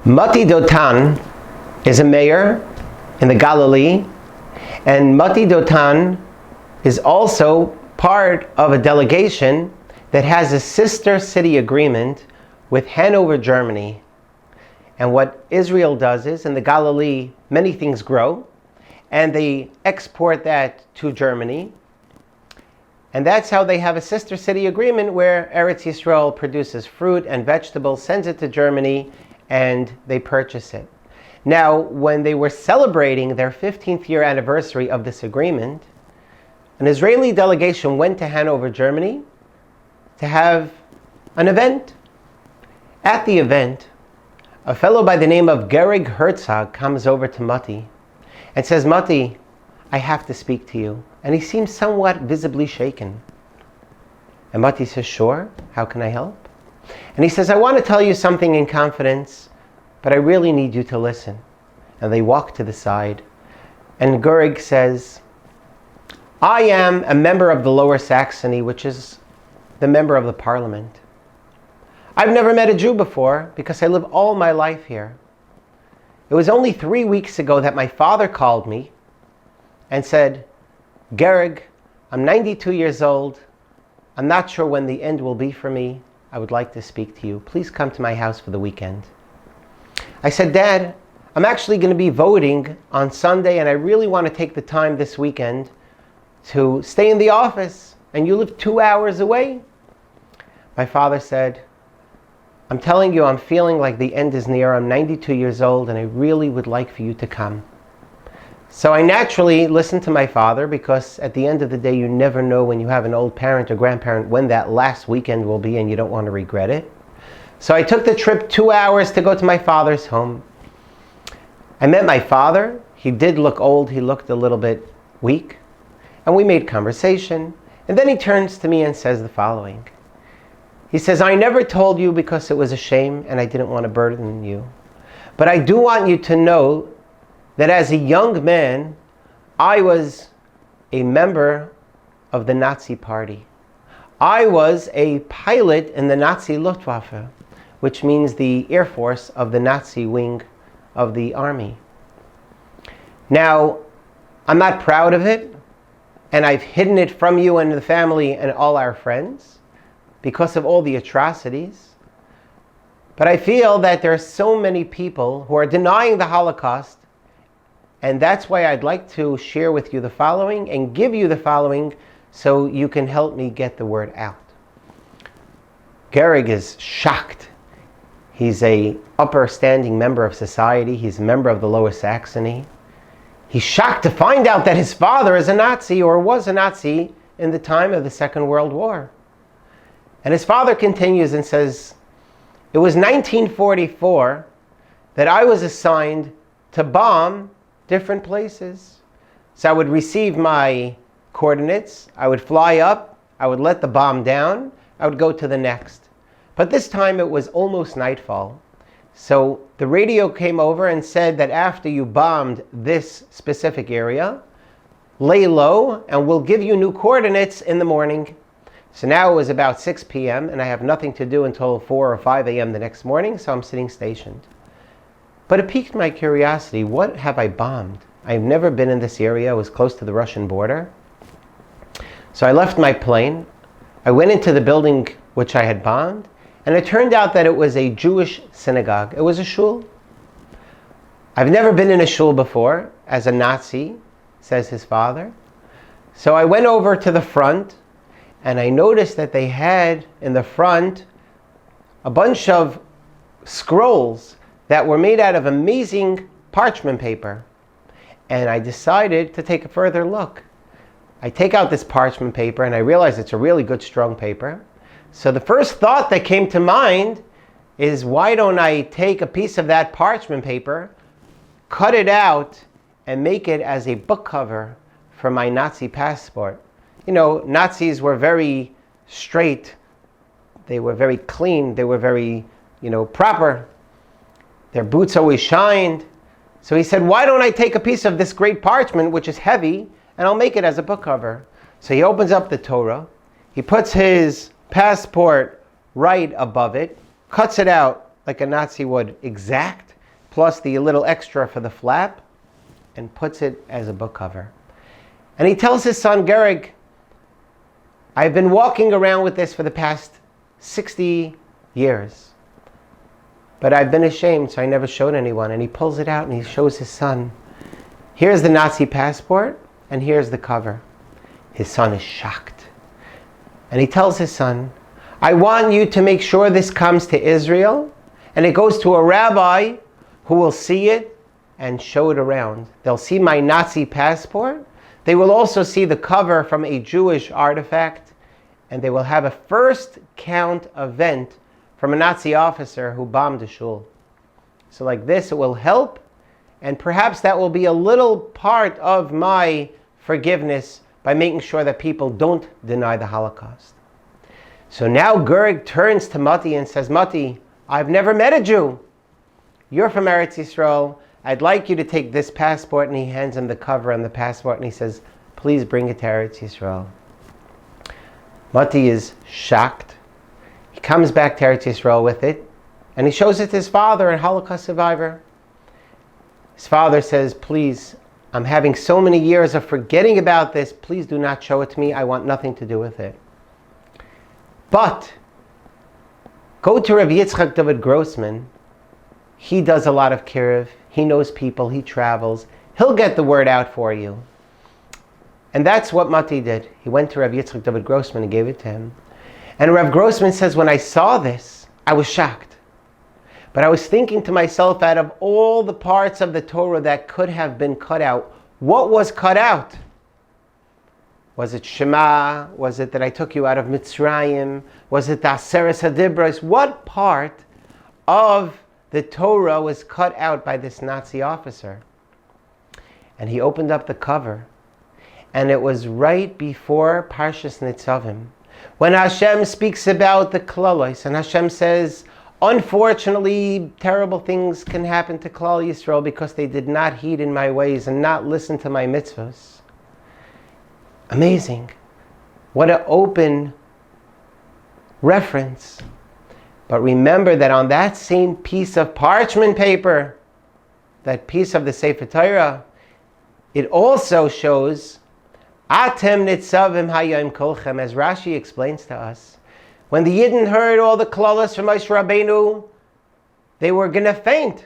Mati Dotan is a mayor in the Galilee, and Mati Dotan is also part of a delegation that has a sister city agreement with Hanover, Germany. And what Israel does is, in the Galilee, many things grow, and they export that to Germany. And that's how they have a sister city agreement where Eretz Yisrael produces fruit and vegetables, sends it to Germany, and they purchase it. Now, when they were celebrating their 15th year anniversary of this agreement, an Israeli delegation went to Hanover, Germany to have an event. At the event, a fellow by the name of Gerrig Herzog comes over to Mati and says, "Mati, I have to speak to you." And he seems somewhat visibly shaken. And Mati says, "Sure, how can I help?" And he says, "I want to tell you something in confidence, but I really need you to listen." And they walk to the side. And Gerrig says, "I am a member of the Lower Saxony, which is the member of the parliament. I've never met a Jew before because I live all my life here. It was only 3 weeks ago that my father called me and said, 'Gerrig, I'm 92 years old. I'm not sure when the end will be for me. I would like to speak to you. Please come to my house for the weekend.' I said, 'Dad, I'm actually going to be voting on Sunday, and I really want to take the time this weekend to stay in the office, and you live 2 hours away.' My father said, 'I'm telling you, I'm feeling like the end is near. I'm 92 years old, and I really would like for you to come.' So I naturally listened to my father, because at the end of the day, you never know when you have an old parent or grandparent when that last weekend will be, and you don't want to regret it. So I took the trip 2 hours to go to my father's home. I met my father. He did look old. He looked a little bit weak. And we made conversation. And then he turns to me and says the following. He says, "I never told you because it was a shame and I didn't want to burden you. But I do want you to know that as a young man, I was a member of the Nazi Party. I was a pilot in the Nazi Luftwaffe, which means the Air Force of the Nazi wing of the army. Now, I'm not proud of it, and I've hidden it from you and the family and all our friends because of all the atrocities. But I feel that there are so many people who are denying the Holocaust, and that's why I'd like to share with you the following and give you the following so you can help me get the word out." Gerrig is shocked. He's a upper standing member of society. He's a member of the Lower Saxony. He's shocked to find out that his father is a Nazi, or was a Nazi, in the time of the Second World War. And his father continues and says, "It was 1944 that I was assigned to bomb different places. So I would receive my coordinates, I would fly up, I would let the bomb down, I would go to the next. But this time it was almost nightfall. So the radio came over and said that after you bombed this specific area, lay low and we'll give you new coordinates in the morning." So now it was about 6 p.m. and I have nothing to do until 4 or 5 a.m. the next morning, so I'm sitting stationed. But it piqued my curiosity. What have I bombed? I've never been in this area. I was close to the Russian border. So I left my plane. I went into the building which I had bombed, and it turned out that it was a Jewish synagogue. It was a shul. I've never been in a shul before, as a Nazi, says his father. So I went over to the front, and I noticed that they had in the front a bunch of scrolls that were made out of amazing parchment paper. And I decided to take a further look. I take out this parchment paper and I realize it's a really good strong paper. So the first thought that came to mind is, why don't I take a piece of that parchment paper, cut it out, and make it as a book cover for my Nazi passport? You know, Nazis were very straight. They were very clean. They were very, proper. Their boots always shined. So he said, why don't I take a piece of this great parchment, which is heavy, and I'll make it as a book cover? So he opens up the Torah. He puts his passport right above it, cuts it out like a Nazi would, exact, plus the little extra for the flap, and puts it as a book cover. And he tells his son Gerig, I've been walking around with this for the past 60 years. But I've been ashamed, so I never showed anyone. And he pulls it out and he shows his son. Here's the Nazi passport, and here's the cover. His son is shocked. And he tells his son, I want you to make sure this comes to Israel, and it goes to a rabbi who will see it and show it around. They'll see my Nazi passport. They will also see the cover from a Jewish artifact, and they will have a first count event from a Nazi officer who bombed a shul. So like this, it will help, and perhaps that will be a little part of my forgiveness by making sure that people don't deny the Holocaust. So now Gerig turns to Mati and says, Mati, I've never met a Jew. You're from Eretz Yisrael. I'd like you to take this passport. And he hands him the cover and the passport and he says, please bring it to Eretz Yisrael. Mati is shocked. He comes back to Eretz Yisrael with it and he shows it to his father, a Holocaust survivor. His father says, please, I'm having so many years of forgetting about this. Please do not show it to me. I want nothing to do with it. But go to Reb Yitzchak David Grossman. He does a lot of kiruv. He knows people. He travels. He'll get the word out for you. And that's what Mati did. He went to Reb Yitzchak David Grossman and gave it to him. And Reb Grossman says, when I saw this, I was shocked. But I was thinking to myself, out of all the parts of the Torah that could have been cut out, what was cut out? Was it Shema? Was it that I took you out of Mitzrayim? Was it the Aseres HaDibros? What part of the Torah was cut out by this Nazi officer? And he opened up the cover, and it was right before Parshas Nitzavim, when Hashem speaks about the Klalos, and Hashem says, unfortunately, terrible things can happen to Klal Yisrael because they did not heed in my ways and not listen to my mitzvahs. Amazing. What an open reference. But remember that on that same piece of parchment paper, that piece of the Sefer Torah, it also shows Atem nitzavim hayom kolchem, as Rashi explains to us. When the Yidden heard all the klalos from Moshe Rabbeinu, they were going to faint.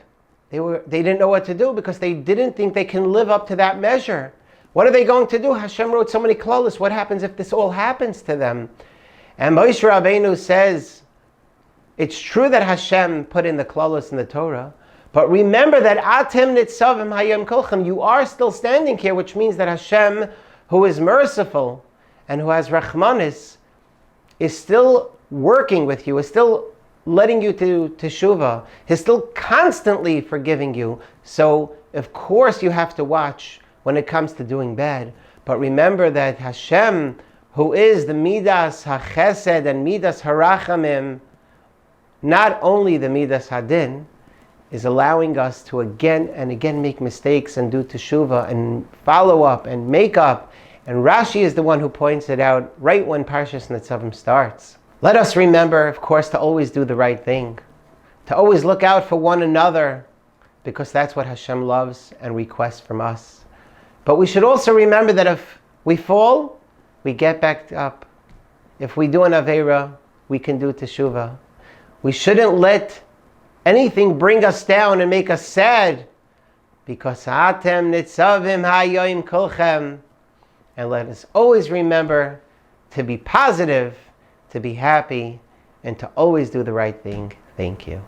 They didn't know what to do because they didn't think they can live up to that measure. What are they going to do? Hashem wrote so many klalos. What happens if this all happens to them? And Moshe Rabbeinu says, it's true that Hashem put in the klalos in the Torah, but remember that Atem nitzavim hayom kolchem, you are still standing here, which means that Hashem, who is merciful and who has rachmanis, is still working with you, is still letting you to teshuvah, is still constantly forgiving you. So, of course, you have to watch when it comes to doing bad. But remember that Hashem, who is the Midas HaChesed and Midas HaRachamim, not only the Midas Hadin, is allowing us to again and again make mistakes and do teshuvah and follow up and make up. And Rashi is the one who points it out right when Parshas Nitzavim starts. Let us remember, of course, to always do the right thing, to always look out for one another, because that's what Hashem loves and requests from us. But we should also remember that if we fall, we get back up. If we do an Aveira, we can do teshuvah. We shouldn't let anything bring us down and make us sad, because Atem nitzavim hayom kolchem. And let us always remember to be positive, to be happy, and to always do the right thing. Thank you.